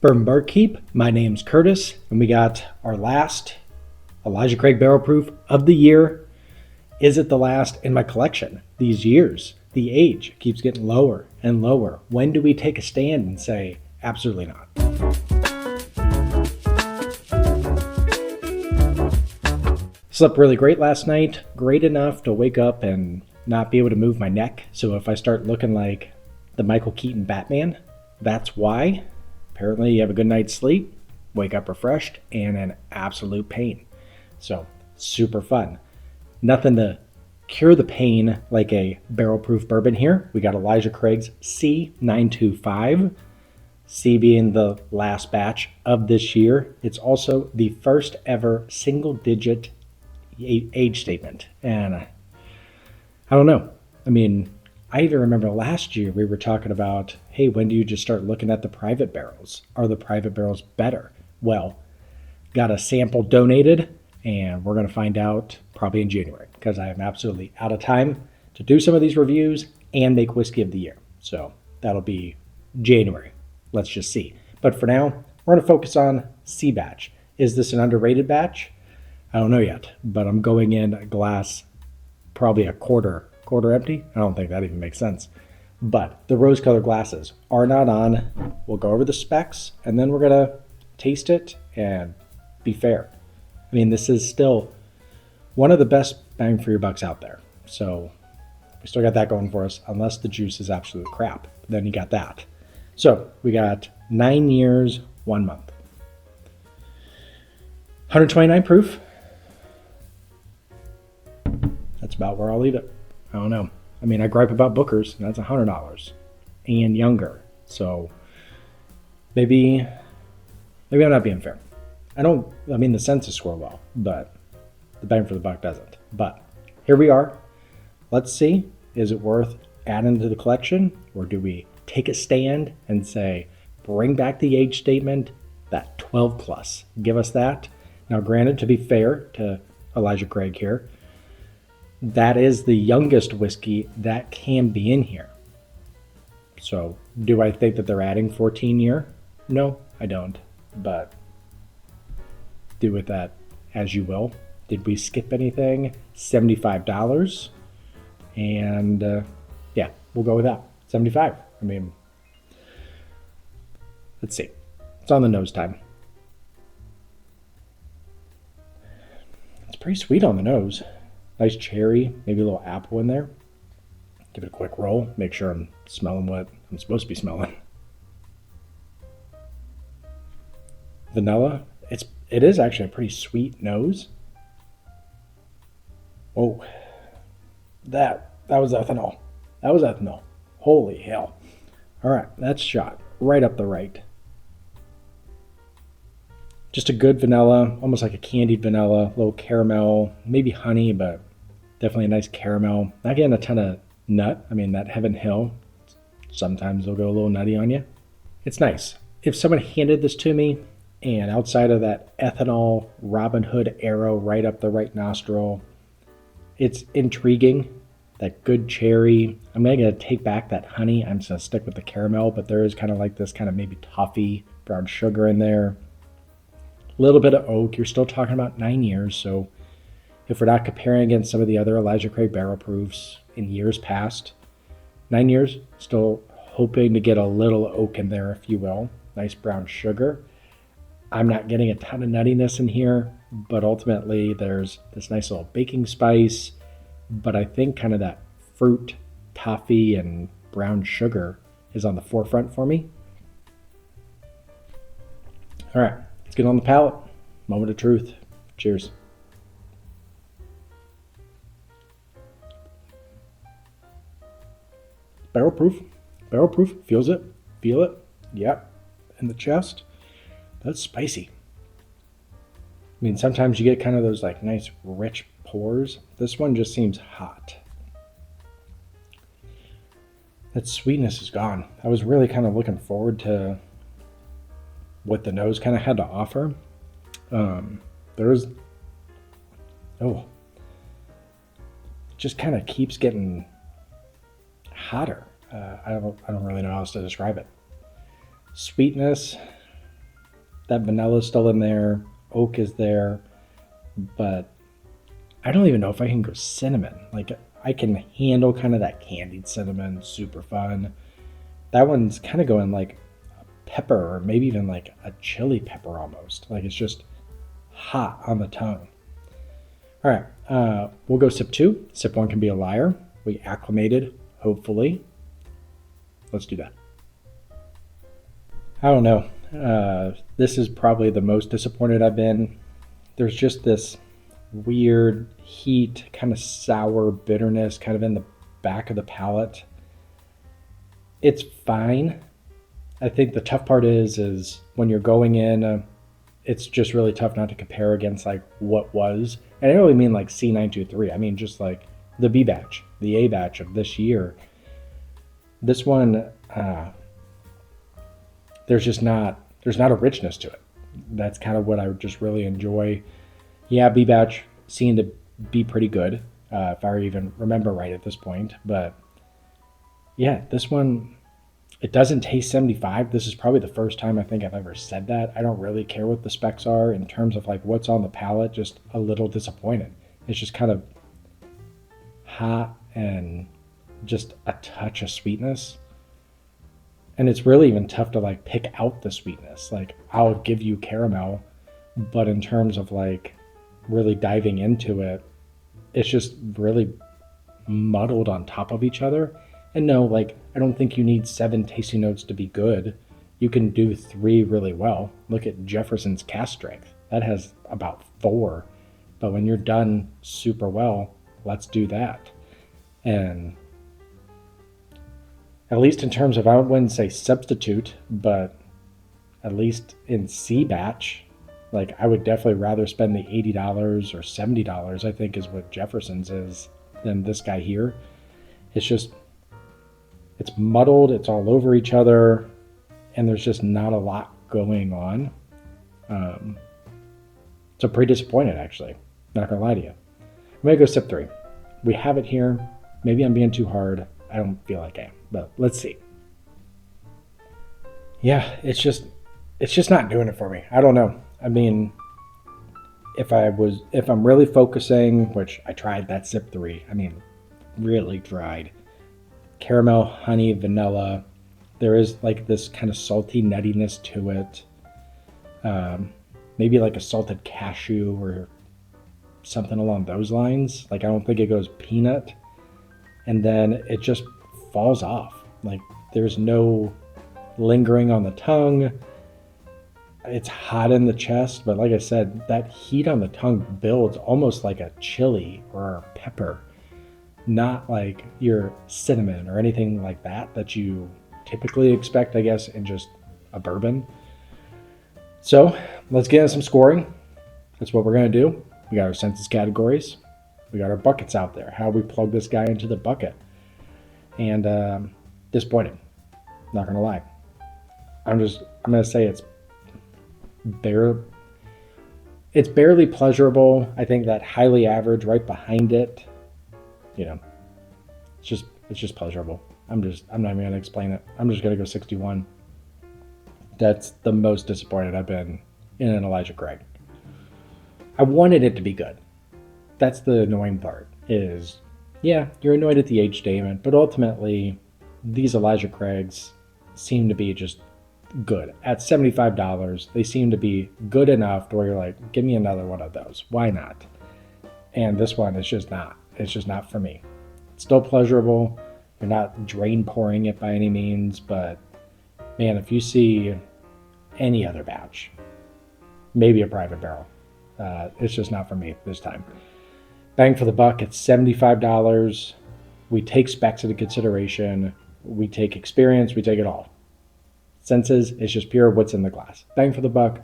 Bourbonbarkeep. My name's Curtis, and we got our last Elijah Craig Barrel Proof of the year. Is it the last in my collection? These years, the age keeps getting lower and lower. When do we take a stand and say, absolutely not? Slept really great last night, great enough to wake up and not be able to move my neck. So if I start looking like the Michael Keaton Batman, that's why. Apparently you have a good night's sleep, wake up refreshed, and in absolute pain. So super fun. Nothing to cure the pain like a barrel proof bourbon here. We got Elijah Craig's C925, C being the last batch of this year. It's also the first ever single digit age statement. And I don't know. I mean, I even remember last year we were talking about, hey, when do you just start looking at the private barrels? Are the private barrels better? Well, got a sample donated, and we're going to find out probably in January, because I am absolutely out of time to do some of these reviews and make whiskey of the year. So that'll be January. Let's just see. But for now, we're going to focus on C batch. Is this an underrated batch? I don't know yet, but I'm going in a glass, probably a quarter empty. I don't think that even makes sense. But the rose colored glasses are not on. We'll go over the specs and then we're going to taste it and be fair. I mean, this is still one of the best bang for your bucks out there. So we still got that going for us, unless the juice is absolute crap. Then you got that. So we got 9 years, 1 month. 129 proof. That's about where I'll leave it. I don't know. I mean, I gripe about Booker's, and that's $100 and younger. So maybe I'm not being fair. I mean, the census score well, but the bang for the buck doesn't. But here we are. Let's see, is it worth adding to the collection, or do we take a stand and say, bring back the age statement, that 12 plus, give us that. Now, granted, to be fair to Elijah Craig here, that is the youngest whiskey that can be in here. So do I think that they're adding 14 year? No, I don't. But do with that as you will. Did we skip anything? $75. And yeah, we'll go with that. 75. I mean, let's see. It's on the nose time. It's pretty sweet on the nose. Nice cherry, maybe a little apple in there. Give it a quick roll. Make sure I'm smelling what I'm supposed to be smelling. Vanilla. It is actually a pretty sweet nose. Oh, that was ethanol. That was ethanol. Holy hell. All right, that's shot right up the right. Just a good vanilla, almost like a candied vanilla, a little caramel, maybe honey, but definitely a nice caramel. Not getting a ton of nut. I mean, that Heaven Hill, sometimes they'll go a little nutty on you. It's nice. If someone handed this to me, and outside of that ethanol Robin Hood arrow right up the right nostril, it's intriguing. That good cherry. I'm going to take back that honey. I'm just going to stick with the caramel, but there is kind of like this kind of maybe toffee, brown sugar in there. A little bit of oak. You're still talking about 9 years. So if we're not comparing against some of the other Elijah Craig barrel proofs in years past, 9 years, still hoping to get a little oak in there, if you will. Nice brown sugar. I'm not getting a ton of nuttiness in here, but ultimately there's this nice little baking spice. But I think kind of that fruit, toffee, and brown sugar is on the forefront for me. All right. Let's get on the palate. Moment of truth. Cheers. Barrel proof. Barrel proof. Feels it. Feel it. Yep. In the chest. That's spicy. I mean, sometimes you get kind of those like nice rich pours. This one just seems hot. That sweetness is gone. I was really kind of looking forward to what the nose kind of had to offer. It just kind of keeps getting hotter. I don't really know how else to describe it. Sweetness, That vanilla is still in there. Oak is there. But I don't even know if I can go cinnamon. Like, I can handle kind of that candied cinnamon, super fun. That one's kind of going like pepper, or maybe even like a chili pepper almost. Like, it's just hot on the tongue. All right, we'll go sip 2. Sip 1 can be a liar. We acclimated, hopefully. Let's do that. I don't know. This is probably the most disappointed I've been. There's just this weird heat, kind of sour bitterness kind of in the back of the palate. It's fine. I think the tough part is when you're going in, it's just really tough not to compare against like what was. And I don't really mean like C923. I mean just like the B batch, the A batch of this year. This one, there's not a richness to it. That's kind of what I just really enjoy. Yeah, B batch seemed to be pretty good, if I even remember right at this point. But yeah, this one, it doesn't taste 75. This is probably the first time I think I've ever said that. I don't really care what the specs are in terms of like what's on the palate, just a little disappointed. It's just kind of hot and just a touch of sweetness. And it's really even tough to like pick out the sweetness. Like, I'll give you caramel, but in terms of like really diving into it, it's just really muddled on top of each other. And no, like, I don't think you need 7 tasting notes to be good. You can do 3 really well. Look at Jefferson's cask strength. That has about 4. But when you're done super well, let's do that. And at least in terms of, I wouldn't say substitute, but at least in C batch, like, I would definitely rather spend the $80 or $70, I think is what Jefferson's is, than this guy here. It's just, it's muddled, it's all over each other, and there's just not a lot going on. So pretty disappointed, actually. Not gonna lie to you. I'm gonna go sip 3. We have it here. Maybe I'm being too hard. I don't feel like I am, but let's see. Yeah, it's just not doing it for me. I don't know. I mean, if I'm really focusing, which I tried that sip 3, I mean, really tried. Caramel, honey, vanilla. There is like this kind of salty nuttiness to it. Maybe like a salted cashew or something along those lines. Like, I don't think it goes peanut. And then it just falls off. Like, there's no lingering on the tongue. It's hot in the chest, but like I said, that heat on the tongue builds almost like a chili or a pepper, not like your cinnamon or anything like that you typically expect, I guess, in just a bourbon. So let's get into some scoring. That's what we're going to do. We got our census categories. We got our buckets out there. How we plug this guy into the bucket. And disappointed. Not going to lie. I'm going to say it's barely pleasurable. I think that highly average right behind it, you know, it's just pleasurable. I'm not even going to explain it. I'm just going to go 61. That's the most disappointed I've been in an Elijah Craig. I wanted it to be good. That's the annoying part is, yeah, you're annoyed at the age statement, but ultimately these Elijah Craigs seem to be just good. At $75, they seem to be good enough to where you're like, give me another one of those. Why not? And this one is just not. It's just not for me. It's still pleasurable. You're not drain pouring it by any means, but man, if you see any other batch, maybe a private barrel, it's just not for me this time. Bang for the buck, it's $75. We take specs into consideration. We take experience. We take it all. Senses, it's just pure what's in the glass. Bang for the buck,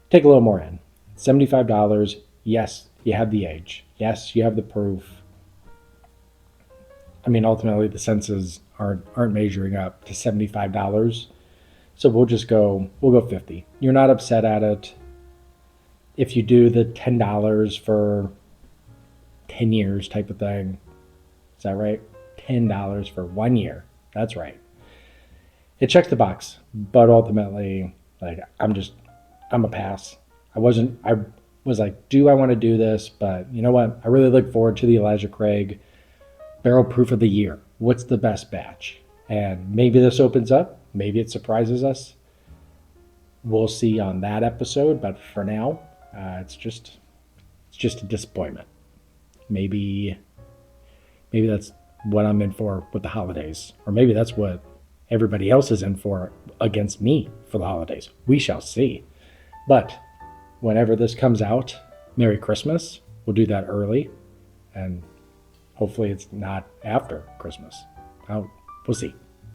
take a little more in. $75. Yes, you have the age. Yes, you have the proof. I mean, ultimately, the senses aren't measuring up to $75. So we'll go 50. You're not upset at it. If you do the $10 for 10 years type of thing, is that right? $10 for 1 year. That's right. It checks the box, but ultimately, like, I'm I'm a pass. I was like, do I want to do this? But you know what? I really look forward to the Elijah Craig barrel proof of the year. What's the best batch? And maybe this opens up. Maybe it surprises us. We'll see on that episode. But for now, it's just a disappointment. Maybe that's what I'm in for with the holidays, or maybe that's what everybody else is in for against me for the holidays. We shall see. But whenever this comes out, Merry Christmas. We'll do that early, and hopefully it's not after Christmas. We'll see.